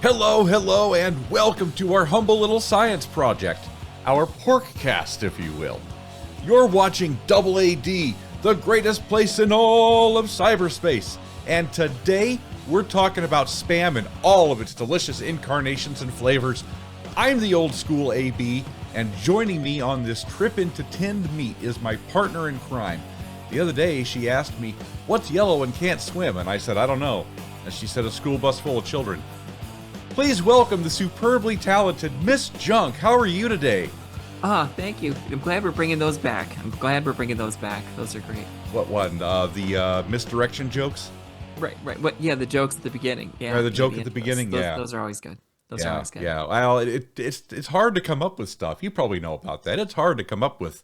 Hello, hello, and welcome to our humble little science project, our porkcast, if you will. You're watching AAD, the greatest place in all of cyberspace, and today we're talking about Spam in all of its delicious incarnations and flavors. I'm the old school AB, and joining me on this trip into tinned meat is my partner in crime. The other day, she asked me, "What's yellow and can't swim?" And I said, "I don't know." And she said, "A school bus full of children." Please welcome the superbly talented Miss Junk. How are you today? Thank you. I'm glad we're bringing those back. Those are great. What one? The misdirection jokes? Right. What? Yeah, the jokes at the beginning. Yeah, The joke at the beginning. Those, yeah, those are always good. Those are always good. Yeah. Well, it's hard to come up with stuff. You probably know about that. It's hard to come up with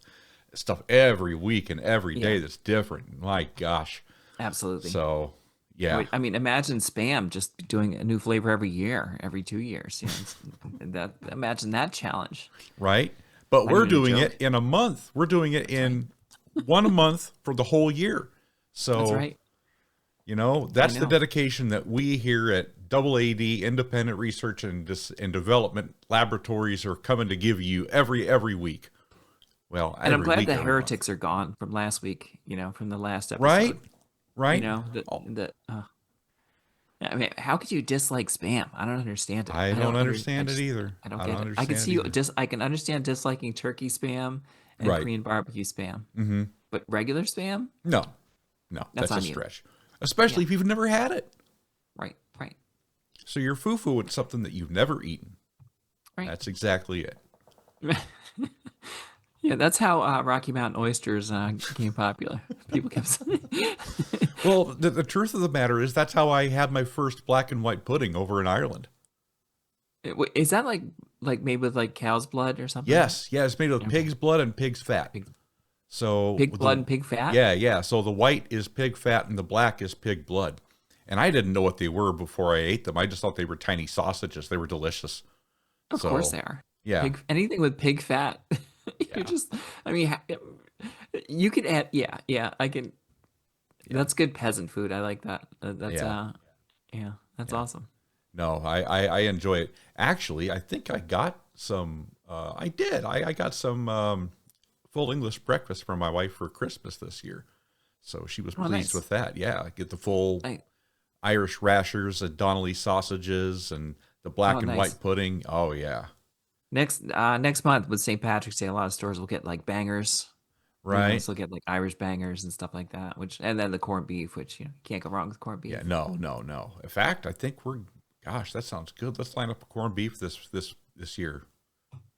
stuff every week and every day that's different. My gosh. Absolutely. So. Yeah. I mean, imagine Spam just doing a new flavor every year, every 2 years. You know, imagine that challenge. Right. But we're doing it in a month. We're doing it in one month for the whole year. So, that's right. You know, that's the dedication that we here at AAD Independent Research and Development Laboratories are coming to give you every week. Well, and I'm glad the month. heretics are gone from last week. You know, from the last episode. Right. You know, I mean, how could you dislike Spam? I don't understand it. I don't understand it either. I don't get it. I can see you. I can understand disliking turkey Spam and Korean barbecue Spam. Mm-hmm. But regular Spam? No, that's a stretch. Especially if you've never had it. Right. So you're foo-foo with something that you've never eaten. Right. That's exactly it. Yeah, that's how Rocky Mountain oysters became popular. People kept saying. Well, the truth of the matter is that's how I had my first black and white pudding over in Ireland. Is that like made with like cow's blood or something? Yes, it's made with pig's blood and pig's fat. So pig blood and pig fat? Yeah. So the white is pig fat and the black is pig blood. And I didn't know what they were before I ate them. I just thought they were tiny sausages. They were delicious. Of course they are. Yeah. Anything with pig fat. You're just, I mean, you could add, I can. Yeah. That's good peasant food. I like that. That's awesome. No, I enjoy it. Actually, I think I got some, I got some full English breakfast for my wife for Christmas this year. So she was pleased with that. Yeah, I get the full Irish rashers and Donnelly sausages and the black and white pudding. Oh, yeah. Next month with St. Patrick's Day, a lot of stores will get like bangers, right? So get like Irish bangers and stuff like that. And then the corned beef, which you can't go wrong with corned beef. Yeah, no. In fact, I think that sounds good. Let's line up a corned beef this year.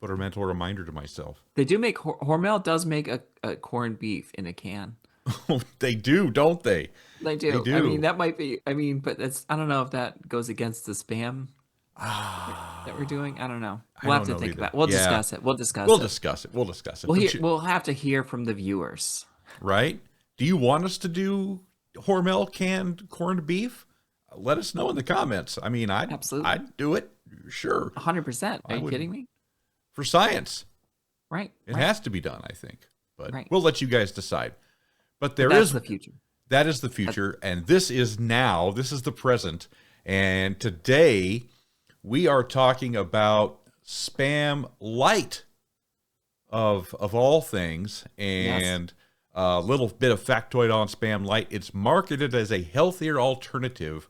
Put a mental reminder to myself. They do make Hormel does make a corned beef in a can. They do, don't they? They do. I mean, that might be. I mean, but I don't know if that goes against the Spam that we're doing. I don't know. We'll have to think about it. We'll discuss it. We'll discuss it. We'll have to hear from the viewers. Right? Do you want us to do Hormel canned corned beef? Let us know in the comments. I mean, I'd do it. Sure. 100%. Are you kidding me? For science. Right. It has to be done, I think. But we'll let you guys decide. But that's the future. That is the future. And this is now. This is the present. And today we are talking about SPAM Lite of all things. And a little bit of factoid on SPAM Lite. It's marketed as a healthier alternative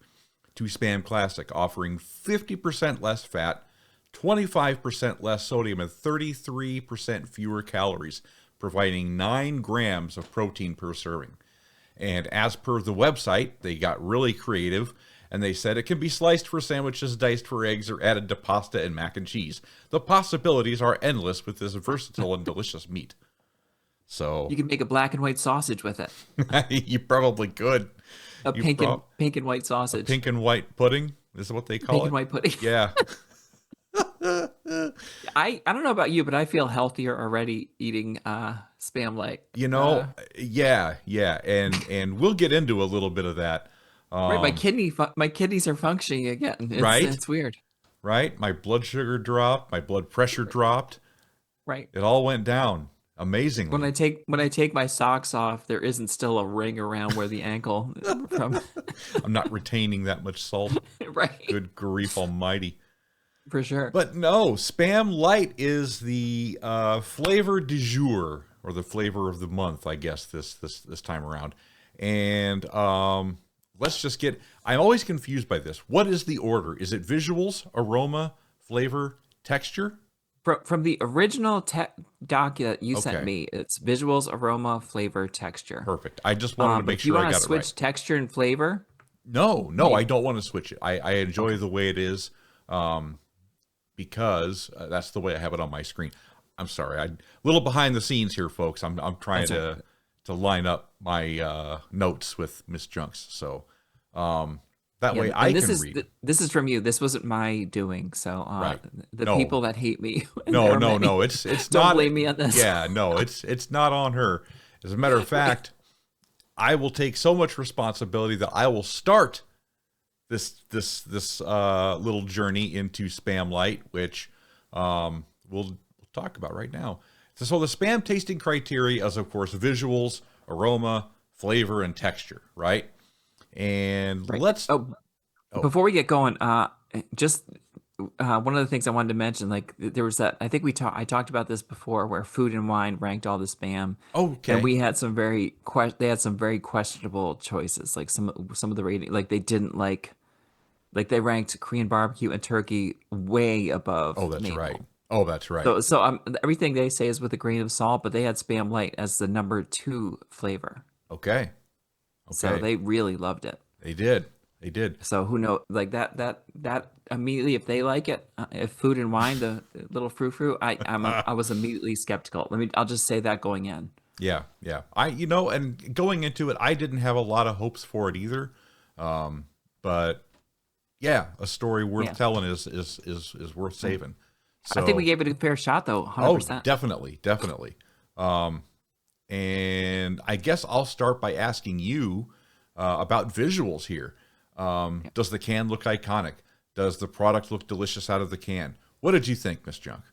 to SPAM Classic, offering 50% less fat, 25% less sodium, and 33% fewer calories, providing 9 grams of protein per serving. And as per the website, they got really creative, and they said it can be sliced for sandwiches, diced for eggs, or added to pasta and mac and cheese. The possibilities are endless with this versatile and delicious meat. So you can make a black and white sausage with it. You probably could. Pink and white sausage. Pink and white pudding is what they call it. Pink and white pudding. Yeah. I don't know about you, but I feel healthier already eating SPAM Lite. You know, yeah, and we'll get into a little bit of that. Right, my kidneys are functioning again. It's weird. Right, my blood sugar dropped, my blood pressure dropped. Right, it all went down. Amazingly. When I take my socks off, there isn't still a ring around where the ankle from. I'm not retaining that much salt. Right. Good grief almighty. For sure. But no, SPAM Lite is the flavor du jour, or the flavor of the month, I guess, this time around. And let's just get, I'm always confused by this. What is the order? Is it visuals, aroma, flavor, texture? From the original doc that you sent me, it's visuals, aroma, flavor, texture. Perfect. I just wanted to make sure I got it right. You want to switch texture and flavor? No, I don't want to switch it. I enjoy the way it is, because that's the way I have it on my screen. I'm sorry, a little behind the scenes here, folks. I'm trying to line up my notes with Miss Junks, so that way I can read. This is from you. This wasn't my doing. So the people that hate me. No. It's don't not. Blame me on this. Yeah, no, it's not on her. As a matter of fact, I will take so much responsibility that I will start this little journey into SPAM Lite, which we'll talk about right now. So the SPAM tasting criteria is, of course, visuals, aroma, flavor, and texture, right? And let's. Before we get going, just one of the things I wanted to mention, like there was that, I think I talked about this before, where Food and Wine ranked all the spam. Okay. And we had some they had some very questionable choices, like some of the rating, like they didn't like they ranked Korean barbecue and turkey way above. Oh, that's maple. right. Oh, that's right. So everything they say is with a grain of salt, but they had SPAM Lite as the number 2 flavor. Okay. So they really loved it. They did. So who knows? Like that immediately, if they like it, if Food and Wine, the little fruit, I was immediately skeptical. I'll just say that going in. Yeah. And going into it, I didn't have a lot of hopes for it either. But yeah, a story worth telling is worth saving. So, I think we gave it a fair shot, though. 100%. Oh, definitely. And I guess I'll start by asking you about visuals here. Does the can look iconic? Does the product look delicious out of the can? What did you think, Miss Junk?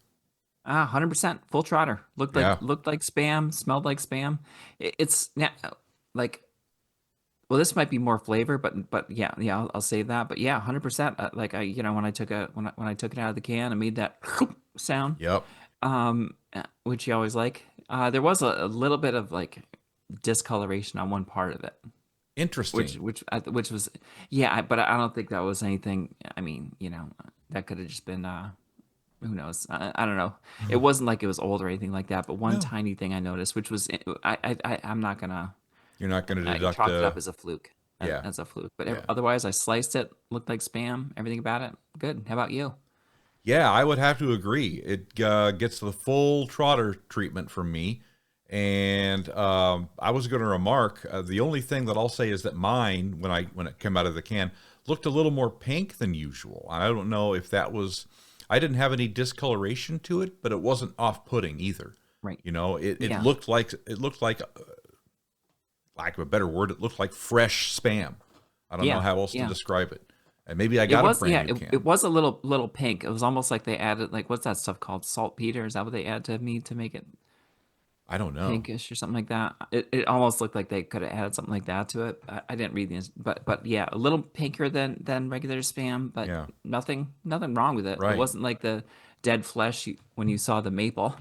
100% full trotter. Looked like spam. Smelled like spam. It's like. Well, this might be more flavor, but yeah, I'll save that. But yeah, 100%. Like when I took it out of the can, I made that sound. Yep. Which you always like. There was a little bit of like discoloration on one part of it. Interesting. Which was but I don't think that was anything. I mean, that could have just been who knows? I don't know. It wasn't like it was old or anything like that. But one tiny thing I noticed, which was I'm not gonna. You're not going to deduct chalk it up as a fluke. Yeah. As a fluke. But otherwise, I sliced it. Looked like spam. Everything about it. Good. How about you? Yeah, I would have to agree. It gets the full trotter treatment from me. And I was going to remark, the only thing that I'll say is that mine, when it came out of the can, looked a little more pink than usual. I don't know if that was, I didn't have any discoloration to it, but it wasn't off-putting either. Right. It looked like, lack of a better word, it looked like fresh spam. I don't know how else to describe it. And maybe I got a brand new can. It was a little pink. It was almost like they added, like, what's that stuff called? Saltpeter? Is that what they add to me to make it? I don't know. Pinkish or something like that. It almost looked like they could have added something like that to it. I didn't read the, but yeah, a little pinker than regular spam, but nothing wrong with it. Right. It wasn't like the dead flesh when you saw the maple.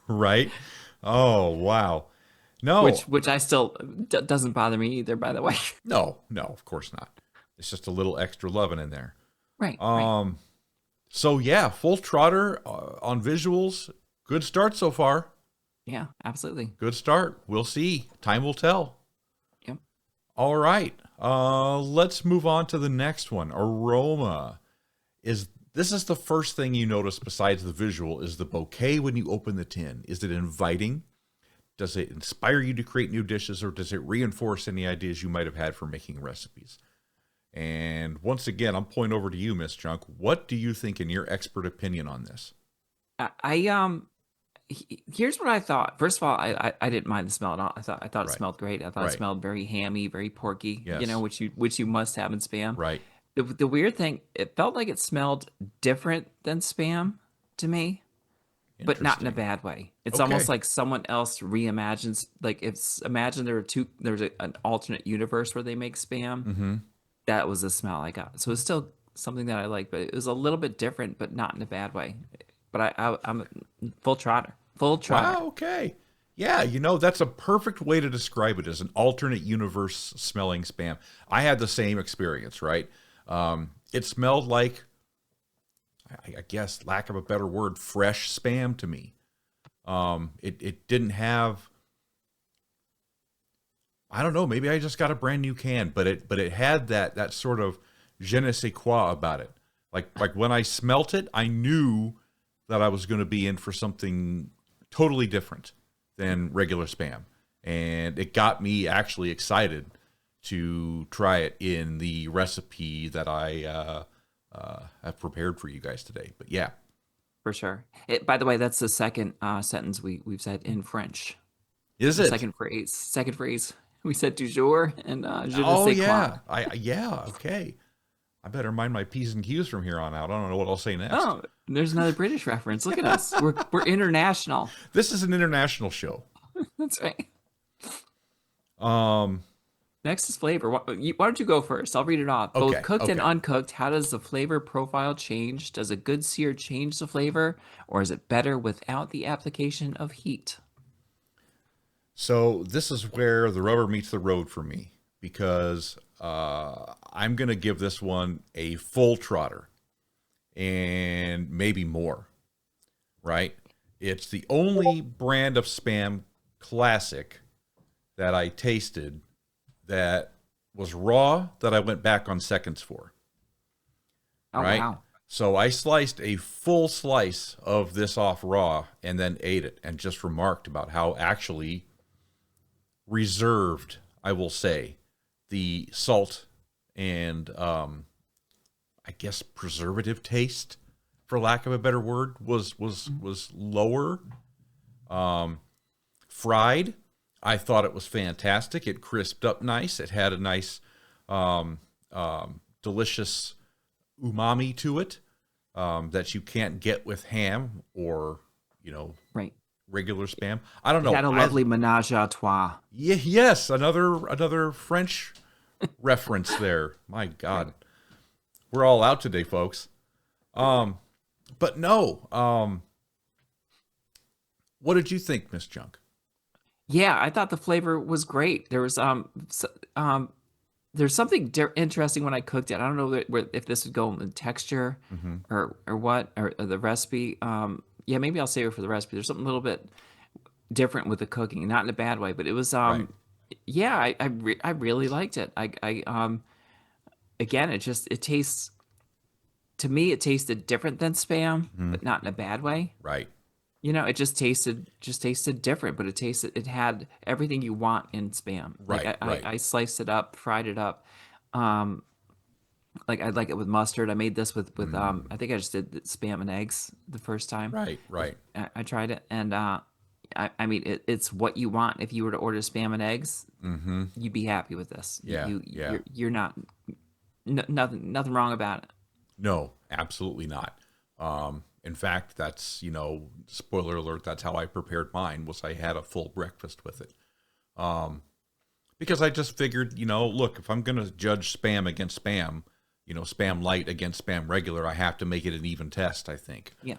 Right. Oh, wow. No. Which I still doesn't bother me either, by the way. No, of course not. It's just a little extra loving in there. Right. So yeah, full trotter on visuals. Good start so far. Yeah, absolutely. Good start. We'll see. Time will tell. Yep. All right. Let's move on to the next one. Aroma. This is the first thing you notice besides the visual is the bouquet when you open the tin. Is it inviting? Does it inspire you to create new dishes, or does it reinforce any ideas you might have had for making recipes? And once again, I'm pointing over to you, Miss Junk. What do you think in your expert opinion on this? Here's what I thought. First of all, I didn't mind the smell at all. I thought it smelled great. I thought it smelled very hammy, very porky. Yes. Which you must have in spam. Right. The weird thing, it felt like it smelled different than spam to me. but not in a Interesting. bad way. It's almost Okay. like someone else reimagines. Like if imagine there's an alternate universe where they make spam. Mm-hmm. That was the smell I got. So it's still something that I like, but it was a little bit different, but not in a bad way. But I'm a full trotter, full trotter. Wow. Okay. Yeah, that's a perfect way to describe it as an alternate universe smelling spam. I had the same experience, right? It smelled like, I guess, lack of a better word, fresh spam to me. It didn't have, I don't know, maybe I just got a brand new can, but it had that sort of je ne sais quoi about it. Like when I smelt it, I knew that I was going to be in for something totally different than regular spam. And it got me actually excited to try it in the recipe that I have prepared for you guys today. But yeah. For sure. By the way, that's the second sentence we've said in French. Is The it? second phrase. Second phrase. We said du jour and je ne Oh sais quoi. yeah. Yeah, okay. I better mind my P's and Q's from here on out. I don't know what I'll say next. Oh, there's another British reference. Look at us. We're international. This is an international show. That's right. Um, Next is flavor. Why don't you go first? I'll read it off. Both okay, cooked and okay. uncooked, how does the flavor profile change? Does a good sear change the flavor, or is it better without the application of heat? So this is where the rubber meets the road for me because I'm going to give this one a full trotter and maybe more, right? It's the only brand of Spam Classic that I tasted that was raw that I went back on seconds for, Oh, right? wow. So I sliced a full slice of this off raw and then ate it and just remarked about how actually reserved, I will say, the salt and I guess preservative taste, for lack of a better word, was lower. Fried, I thought it was fantastic. It crisped up nice. It had a nice, delicious umami to it that you can't get with ham or Right. regular spam. I don't It know. had a lovely menage a trois. Yeah, yes, another French reference there. My God, we're all out today, folks. But no. What did you think, Miss Junk? Yeah, I thought the flavor was great. There was there's something interesting when I cooked it. I don't know if this would go in texture Mm-hmm. or what or the recipe. Yeah, maybe I'll save it for the recipe. There's something a little bit different with the cooking, not in a bad way, but it was Right. yeah, I really liked it. Again, it tastes to me it tasted different than spam, Mm-hmm. but not in a bad way. Right. It just tasted different, but it had everything you want in spam. Like Right. Right. I sliced it up, fried it up. Um, like I like it with mustard. I made this with I think I just did spam and eggs the first time. Right. Right. I tried it, and I mean it's what you want. If you were to order spam and eggs, Mm-hmm. you'd be happy with this. Yeah. Yeah. You're not nothing wrong about it. No, absolutely not. In fact, that's, spoiler alert, that's how I prepared mine, was I had a full breakfast with it. Because I just figured, look, if I'm going to judge spam against spam, spam light against spam regular, I have to make it an even test, I think. Yeah.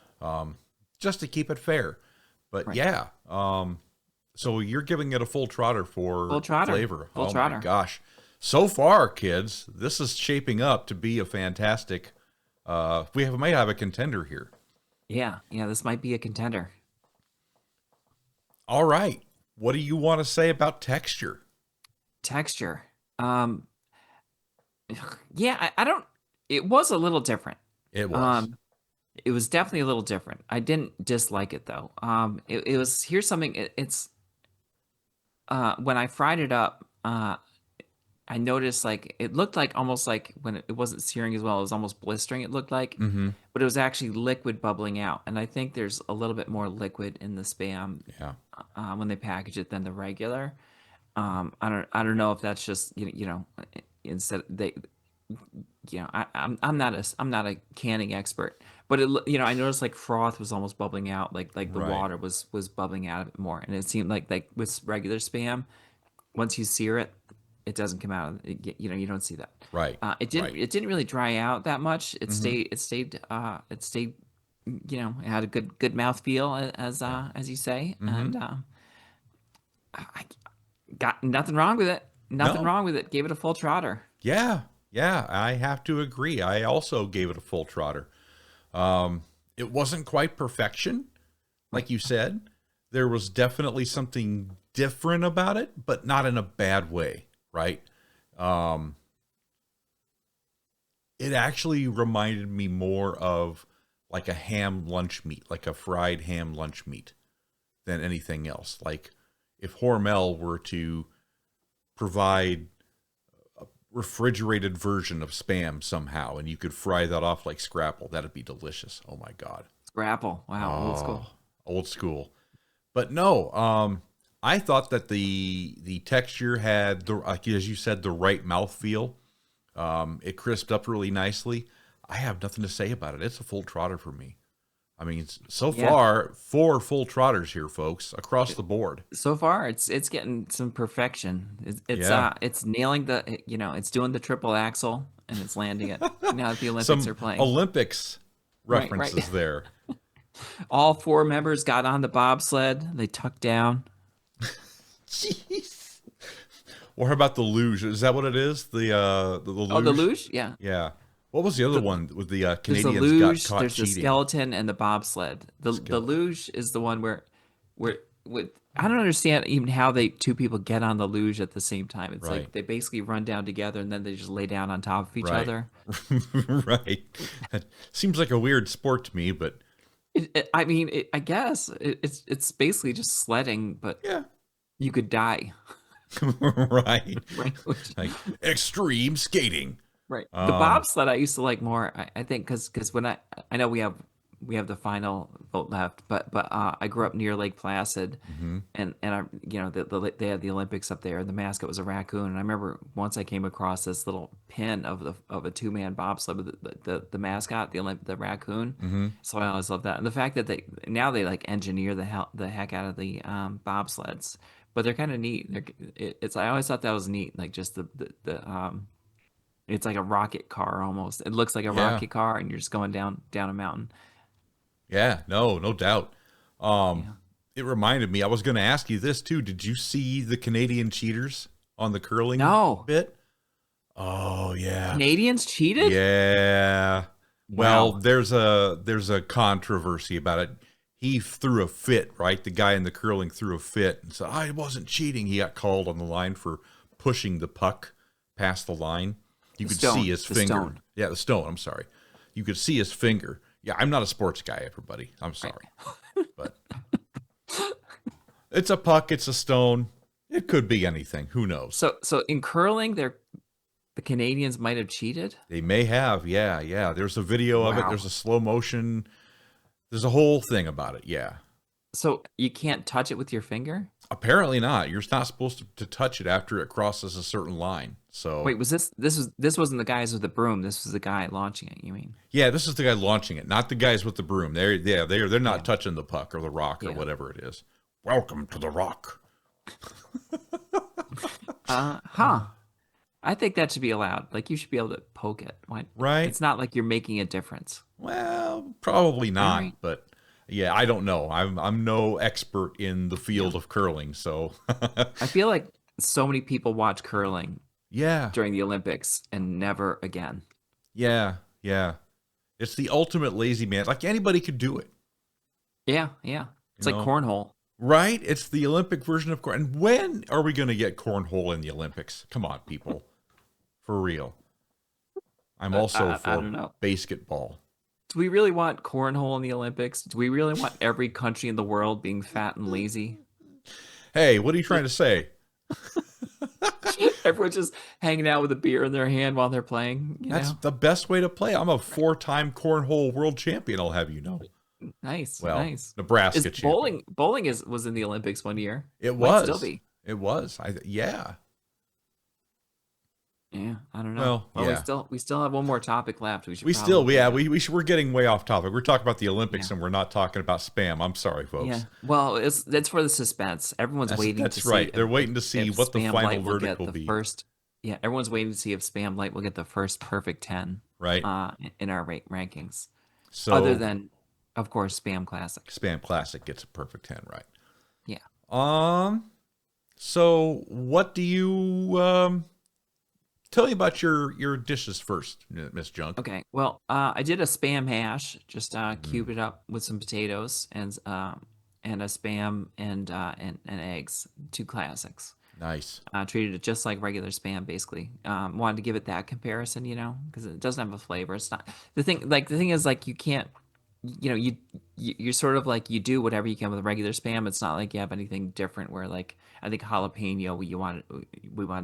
Just to keep it fair. But Right. yeah, so you're giving it a full trotter for Full trotter. flavor. Full Oh trotter. my gosh. So far, kids, this is shaping up to be a fantastic, we might have a contender here. Yeah. This might be a contender. All right. What do you want to say about texture? Texture. Yeah, I don't. It was a little different. It was. It was definitely a little different. I didn't dislike it though. It was here's something. It's when I fried it up, I noticed like it looked like almost like when it wasn't searing as well, it was almost blistering. It looked like, Mm-hmm. but it was actually liquid bubbling out. And I think there's a little bit more liquid in the spam Yeah. when they package it than the regular. I don't know if that's just instead I'm not a canning expert, but I noticed like froth was almost bubbling out, like the Right. water was bubbling out of it more, and it seemed like with regular spam, once you sear it, it doesn't come out. You don't see that. Right. Right. It didn't really dry out that much. Mm-hmm. It stayed. It had a good mouth feel, Yeah. as you say, Mm-hmm. and I got nothing wrong with it. Nothing No. wrong with it. Gave it a full trotter. Yeah. Yeah. I have to agree. I also gave it a full trotter. It wasn't quite perfection, Right. like you said. There was definitely something different about it, but not in a bad way, right? Um, it actually reminded me more of like a ham lunch meat, like a fried ham lunch meat, than anything else. Like if Hormel were to provide a refrigerated version of Spam somehow, and you could fry that off like Scrapple, that'd be delicious. Oh my God. Scrapple. Wow. Old Oh, school. old school. But no, I thought that the texture had the, like as you said, the right mouthfeel. It crisped up really nicely. I have nothing to say about it. It's a full trotter for me. I mean, so Yeah. far, 4 full trotters here, folks, across the board. So far, it's getting some perfection. Yeah. It's nailing it's doing the triple axle and it's landing it. Now that the Olympics Some are playing. Olympics Right. Right. references there. All 4 members got on the bobsled. They tucked down. Jeez. Or how about the luge? Is that what it is? The luge? Oh, the luge? Yeah. Yeah. What was the other one with the There's the Canadians got luge, caught there's the cheating? skeleton, and the bobsled. The luge is the one where with I don't understand even how they 2 people get on the luge at the same time. It's Right. like they basically run down together and then they just lay down on top of each Right. other. Right. That seems like a weird sport to me, but I mean, I guess it's basically just sledding, but yeah. you could die. Right. Right. Like extreme skating. Right. The bobsled I used to like more. I think because when I know we have the final vote left, but I grew up near Lake Placid, Mm-hmm. and I they had the Olympics up there, and the mascot was a raccoon, and I remember once I came across this little pin of a 2-man bobsled with the mascot, the raccoon. Mm-hmm. So I always love that, and the fact that they like engineer the heck out of the bobsleds, but they're kind of neat. It's I always thought that was neat, like just the it's like a rocket car almost. It looks like a Yeah. rocket car, and you're just going down a mountain. Yeah. No doubt. Yeah. It reminded me, I was going to ask you this too. Did you see the Canadian cheaters on the curling No. bit? Oh yeah. Canadians cheated? Yeah. Well, Wow. there's a controversy about it. He threw a fit, right? The guy in the curling threw a fit and said, "I wasn't cheating." He got called on the line for pushing the puck past the line. You could see his The finger. stone. Yeah, the stone. I'm sorry. You could see his finger. Yeah, I'm not a sports guy, everybody. I'm sorry. But it's a puck, it's a stone. It could be anything. Who knows? So in curling, the Canadians might have cheated. They may have. Yeah. There's a video of it. Wow. There's a slow motion. There's a whole thing about it. Yeah. So you can't touch it with your finger? Apparently not. You're not supposed to touch it after it crosses a certain line. So Wait, this wasn't the guys with the broom. This was the guy launching it, you mean? yeah, this is the guy launching it, not the guys with the broom. They're not touching the puck or the rock or Yeah. whatever it is. Welcome to the rock. Huh. I think that should be allowed. Like you should be able to poke it. Why? Right. It's not like you're making a difference. Well, probably not, Right. but yeah, I don't know. I'm no expert in the field of curling, so I feel like so many people watch curling yeah. during the Olympics and never again. Yeah. It's the ultimate lazy man. Like anybody could do it. Yeah. It's like cornhole. Right? It's the Olympic version of corn. And when are we going to get cornhole in the Olympics? Come on, people. For real. I'm also I for don't know. basketball. Do we really want cornhole in the Olympics? Do we really want every country in the world being fat and lazy? Hey, what are you trying to say? Everyone's just hanging out with a beer in their hand while they're playing. That's the best way to play. I'm a 4-time cornhole world champion, I'll have you know. Nice. Well, Nice. Nebraska Is champion. bowling was in the Olympics one year. It Might was. still be. It was. Yeah. Yeah, I don't know. Well, Well, yeah. we still have one more topic left. We're getting way off topic. We're talking about the Yeah. Olympics and we're not talking about spam. I'm sorry, Yeah. folks. Well, it's for the suspense. Everyone's waiting to That's see right. They're waiting to see if what the Spam final Light will verdict get will the be. first. Yeah, everyone's waiting to see if Spam Light will get the first perfect 10 Right. in our rankings. Other So than, of course, Spam Classic. Spam Classic gets a perfect 10, right? Yeah. So what do you tell me about your dishes first, Miss Junk? Okay. Well, I did a Spam hash. Just cube it up with some potatoes and a Spam and eggs. Two classics. Nice. Treated it just like regular Spam, basically. Wanted to give it that comparison, because it doesn't have a flavor. It's not the thing. Like the thing is, like you can't, you're sort of like you do whatever you can with regular Spam. It's not like you have anything different. Where like I think jalapeno, we wanted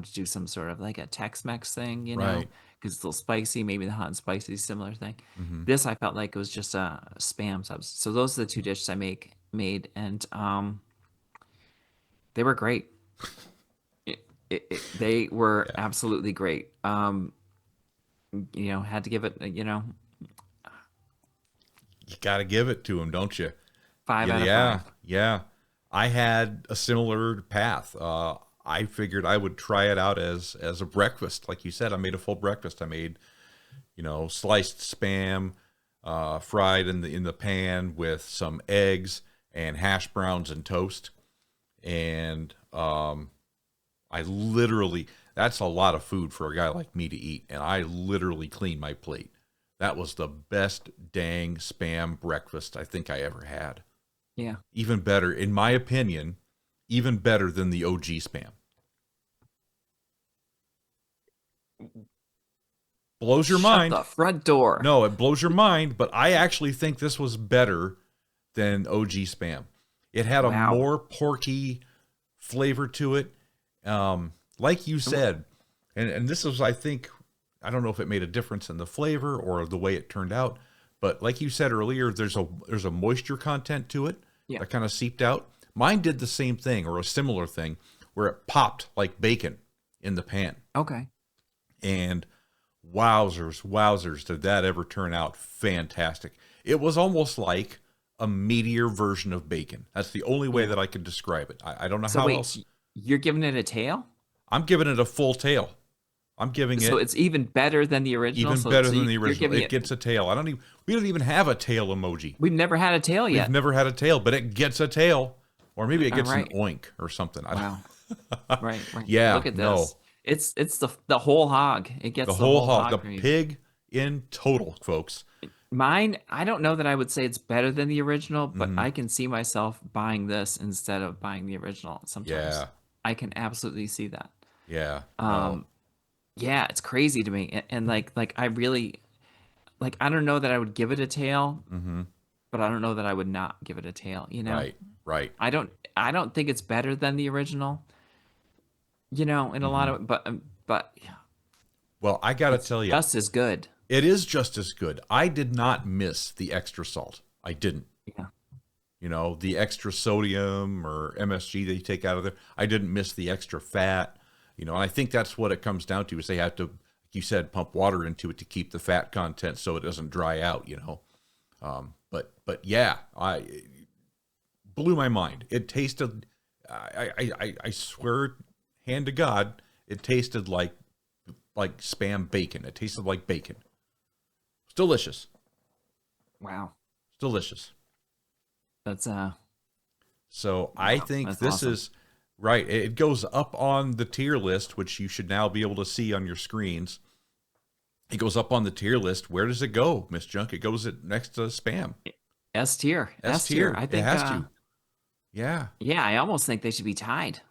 to do some sort of like a Tex-Mex thing, Right. because it's a little spicy. Maybe the hot and spicy is a similar thing. Mm-hmm. This I felt like it was just a Spam subs. So those are the two dishes I made, and they were great. They were absolutely great. Had to give it, You got to give it to him, don't you? 5 out of 5. Yeah. I had a similar path. I figured I would try it out as a breakfast. Like you said, I made a full breakfast. I made, sliced Spam, fried in the pan with some eggs and hash browns and toast. And that's a lot of food for a guy like me to eat. And I literally cleaned my plate. That was the best dang Spam breakfast I think I ever had. Yeah. Even better, in my opinion, even better than the OG Spam. Blows your mind. Shut the front door. No, it blows your mind, but I actually think this was better than OG Spam. It had a more porky flavor to it. Like you said, and this was, I think, I don't know if it made a difference in the flavor or the way it turned out, but like you said earlier, there's a moisture content to it that kind of seeped out. Mine did the same thing or a similar thing where it popped like bacon in the pan. Okay. And wowzers, did that ever turn out fantastic. It was almost like a meatier version of bacon. That's the only way that I could describe it. I don't know how else. You're giving it a tail? I'm giving it a full tail. I'm giving it. So it's even better than the original. Even better than the original. It gets a tail. We don't even have a tail emoji. We've never had a tail yet. We've never had a tail, but it gets a tail, or maybe it gets an oink or something. Wow. Right. Yeah. Look at this. No. It's the whole hog. It gets the whole hog. The pig in total, folks. Mine, I don't know that I would say it's better than the original, but I can see myself buying this instead of buying the original sometimes. Yeah. I can absolutely see that. Yeah. Yeah, it's crazy to me. And like I really, I don't know that I would give it a tail, but I don't know that I would not give it a tail, Right. I don't think it's better than the original, in a lot of, but yeah. Well, I got to tell you, just as good. It is just as good. I did not miss the extra salt. I didn't. Yeah. The extra sodium or MSG that you take out of there. I didn't miss the extra fat. And I think that's what it comes down to is they have to, like you said, pump water into it to keep the fat content so it doesn't dry out, But yeah, it blew my mind. It tasted, I swear, hand to God, it tasted like Spam bacon. It tasted like bacon. It's delicious. Wow. It's delicious. That's So I think this awesome. Is right. It goes up on the tier list, which you should now be able to see on your screens. It goes up on the tier list. Where does it go, Miss Junk? It goes next to Spam. S tier. S tier. I think it has to. Yeah. Yeah, I almost think they should be tied.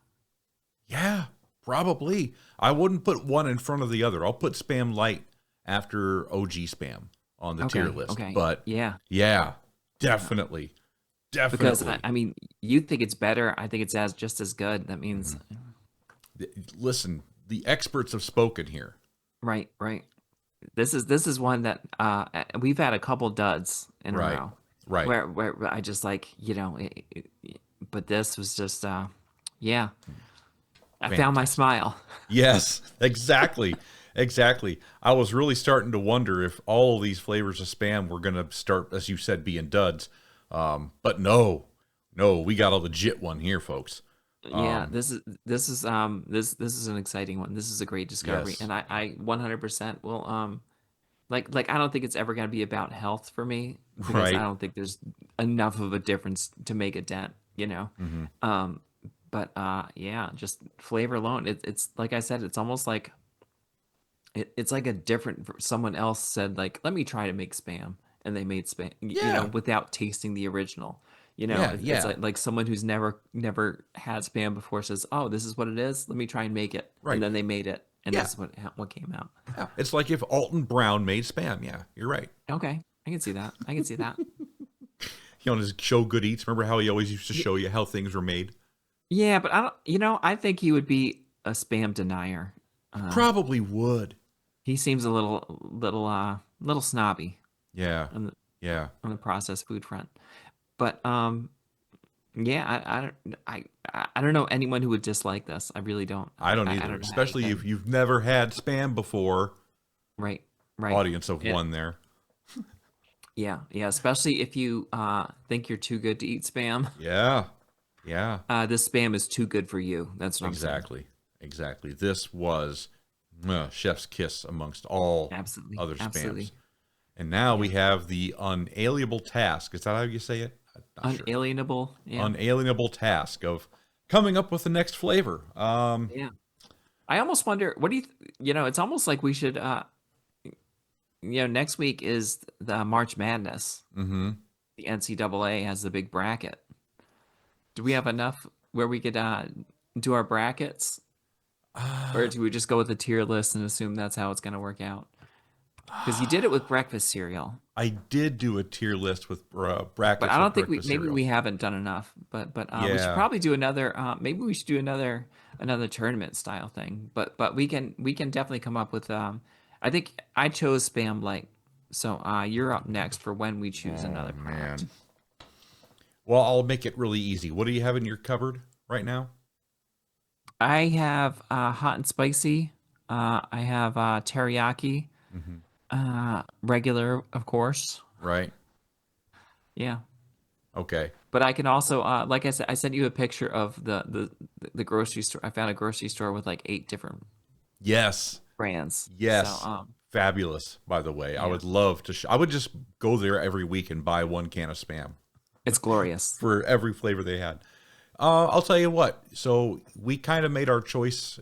Yeah, probably. I wouldn't put one in front of the other. I'll put Spam Lite after OG Spam on the tier list. Okay. But yeah, definitely. Because you think it's better. I think it's just as good. That means. Listen, the experts have spoken here. Right. This is one that we've had a couple duds in a row. Right. Where I just but this was just I found my smile. Yes, exactly. Exactly. I was really starting to wonder if all of these flavors of Spam were going to start, as you said, being duds. But no, we got a legit one here, folks. Yeah, this is an exciting one. This is a great discovery, Yes. and I 100% will like I don't think it's ever going to be about health for me because I Right. don't think there's enough of a difference to make a dent, you know. Mm-hmm. Um, but yeah, just flavor alone, it's like I said, it's almost like it's like a different someone else said like, let me try to make Spam, and they made Spam, you know, Yeah. without tasting the original. You know, Yeah. it's Yeah. like someone who's never had Spam before says, oh, this is what it is. Let me try and make it, and Right. then they made it, and Yeah. this is what came out. Yeah. It's like if Alton Brown made Spam. Yeah, you're right. Okay, I can see that. I can see that. On his show Good Eats, remember how he always used to show you how things were made? Yeah, but I don't. You know, I think he would be a Spam denier. Probably would. He seems a little snobby Yeah. on Yeah. the processed food front. But yeah, I don't know anyone who would dislike this. I really don't. I don't I either, don't know how you especially if can. you've never had Spam before. Right, right. Audience of Yeah, one there. yeah. Especially if you think you're too good to eat Spam. Yeah. Yeah. This Spam is too good for you. That's what I'm saying. Exactly. This was chef's kiss amongst all Absolutely, other Spams. absolutely. And now we Yeah. have the unalienable task. Is that how you say it? I'm not sure. Unalienable. Yeah, Unalienable task of coming up with the next flavor. yeah. I almost wonder. What do you? You know, it's almost like we should. You know, next week is the March Madness. Mm-hmm. The NCAA has the big bracket. Do we have enough where we could do our brackets, or do we just go with the tier list and assume that's how it's going to work out? Because you did it with breakfast cereal, I did do a tier list with but brackets I with don't think we breakfast maybe cereal. we haven't done enough. But we should Yeah. probably do another. Maybe we should do another tournament style thing. But we can definitely come up with. I think I chose Spam Lite, so you're up next for when we choose Oh another product. man. Well, I'll make it really easy. What do you have in your cupboard right now? I have hot and spicy. I have teriyaki. Mm-hmm. Regular, of course. Right. Yeah. Okay. But I can also, like I said, I sent you a picture of the grocery store. I found a grocery store with like 8 different Yes. brands. So, Yes. Fabulous, by the way. I yeah, would love to. I would just go there every week and buy one can of Spam it's glorious. for every flavor they had. I'll tell you what. So we kind of made our choice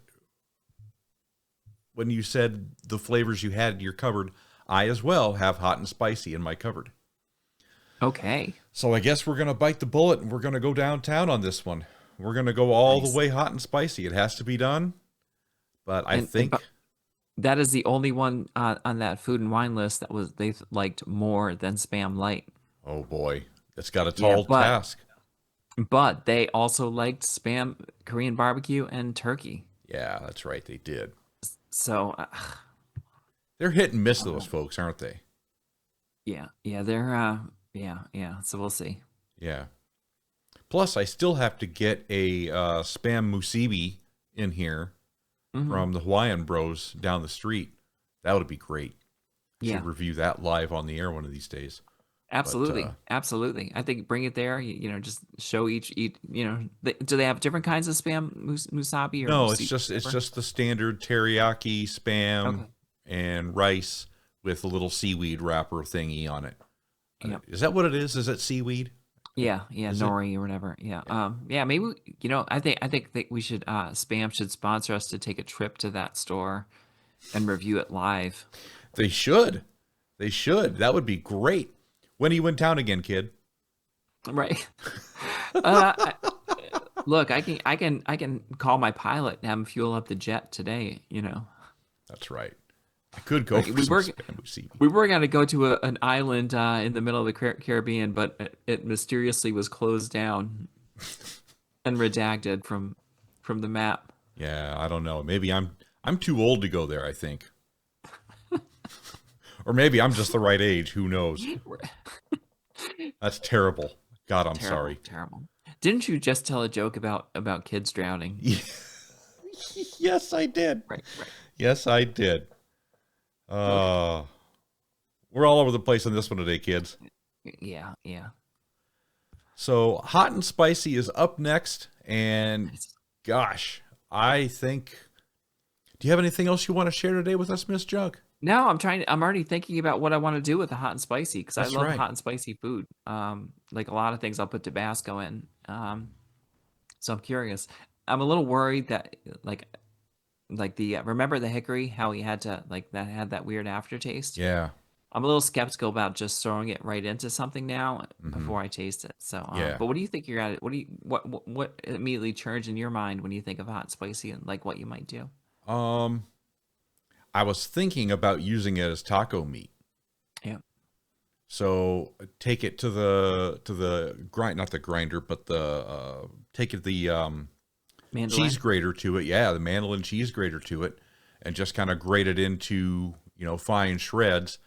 when you said the flavors you had in your cupboard. I as well have hot and spicy in my cupboard. Okay. So I guess we're gonna bite the bullet and we're gonna go downtown on this one. We're gonna go all the Nice. way hot and spicy. It has to be done. But I And think, but that is the only one on that food and wine list that was they liked more than Spam Light. oh boy, it's got a Yeah, tall task. but they also liked Spam Korean barbecue and turkey. Yeah, that's right. They did. So They're hit and miss, those folks, aren't they? yeah, they're yeah. So we'll see. Yeah. Plus, I still have to get a Spam Musubi in here Mhm. from the Hawaiian Bros down the street. That would be great. I Yeah. should review that live on the air one of these days. Absolutely, But absolutely. I think bring it there. You know, just show each. You know, do they have different kinds of spam musabi or no, musi? it's Whatever? just the standard teriyaki Okay. Spam and rice with a little seaweed wrapper thingy on it. Yeah. Is that what it is? Is it seaweed? Yeah. Is it? Nori or whatever. Yeah. Yeah. Maybe you know. I think that we should. Spam should sponsor us to take a trip to that store and review it live. They should. They should. That would be great. When are you in town again, kid? Right. Look, I can call my pilot and have him fuel up the jet today. You know. That's right. I could go Like, for we some were Spam Musubi. we were going to go to an island in the middle of the Caribbean, but it mysteriously was closed down and redacted from the map. Yeah, I don't know. Maybe I'm too old to go there, I think. Or maybe I'm just the right age. Who knows? That's terrible. God, I'm Terrible, sorry. terrible. Didn't you just tell a joke about kids drowning? Yes, I did. Right, right. Yes, I did. We're all over the place on this one today, kids. Yeah. So hot and spicy is up next, and gosh, I think. Do you have anything else you want to share today with us, Miss Jug? No, I'm already thinking about what I want to do with the hot and spicy, because I love hot and spicy food. Like a lot of things, I'll put Tabasco in. So I'm curious. I'm a little worried that like the remember the hickory, how he had to that had that weird aftertaste. Yeah. I'm a little skeptical about just throwing it right into something now before I taste it. So, yeah. But what do you think you're at it? What immediately churns in your mind when you think of hot and spicy and like what you might do? I was thinking about using it as taco meat. Yeah. So take it to the grind, not the grinder, but take it the cheese grater to it. Yeah, the mandolin cheese grater to it, and just kind of grate it into fine shreds.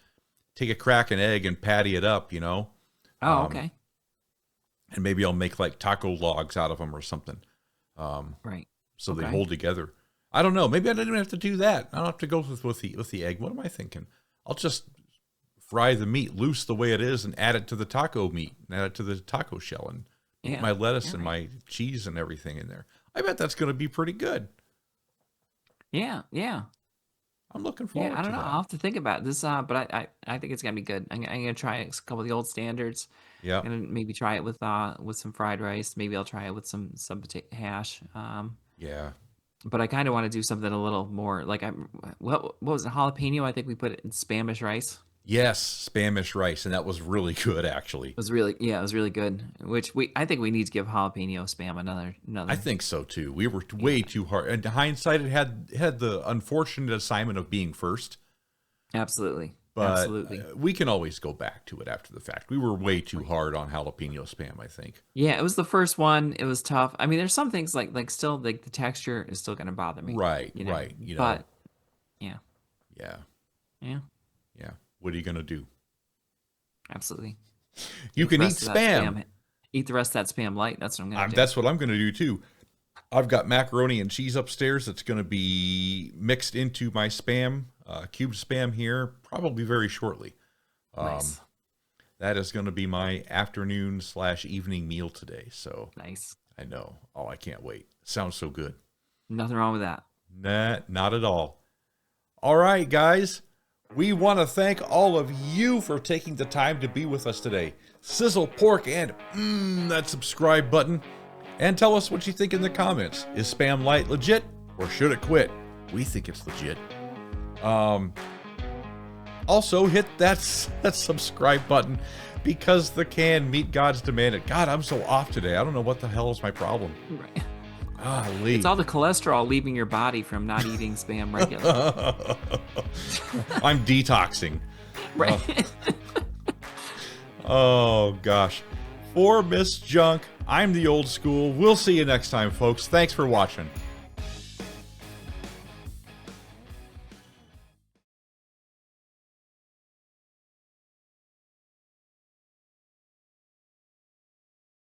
Take a crack an egg and patty it up, Oh, okay. And maybe I'll make like taco logs out of them or something. Right. So they hold together. I don't know. Maybe I don't even have to do that. I don't have to go with the egg. What am I thinking? I'll just fry the meat loose the way it is and add it to the taco meat and add it to the taco shell and put my lettuce and my cheese and everything in there. I bet that's going to be pretty good. Yeah. I'm looking forward to that. I don't know. I'll have to think about this, but I think it's gonna be good. I'm gonna try a couple of the old standards. Yeah. And maybe try it with some fried rice. Maybe I'll try it with some potato hash. Yeah. But I kind of want to do something a little more like what was it, jalapeno? I think we put it in Spanish rice. Yes, Spanish rice, and that was really good actually. It was really good. Which I think we need to give jalapeno Spam another. I think so too. We were way too hard. In hindsight, it had the unfortunate assignment of being first. Absolutely. But absolutely. We can always go back to it after the fact. We were way too hard on jalapeno Spam, I think. Yeah, it was the first one. It was tough. I mean, there's some things like still like the texture is still going to bother me. Right, right. But yeah. What are you going to do? Absolutely. You can eat Spam. Eat the rest of that Spam Lite. That's what I'm going to do. That's what I'm going to do too. I've got macaroni and cheese upstairs that's going to be mixed into my Spam, cubed Spam here, probably very shortly. Nice. That is going to be my afternoon/evening meal today. So nice. I know. Oh, I can't wait. Sounds so good. Nothing wrong with that. Nah, not at all. All right, guys. We want to thank all of you for taking the time to be with us today. Sizzle pork and that subscribe button. And tell us what you think in the comments. Is Spam Lite legit or should it quit? We think it's legit. Also, hit that subscribe button because the canned meat gods demand it. God, I'm so off today. I don't know what the hell is my problem. Right. Golly. It's all the cholesterol leaving your body from not eating Spam regularly. I'm detoxing. Right. Oh, gosh. For Miss Junk, I'm the old school. We'll see you next time, folks. Thanks for watching.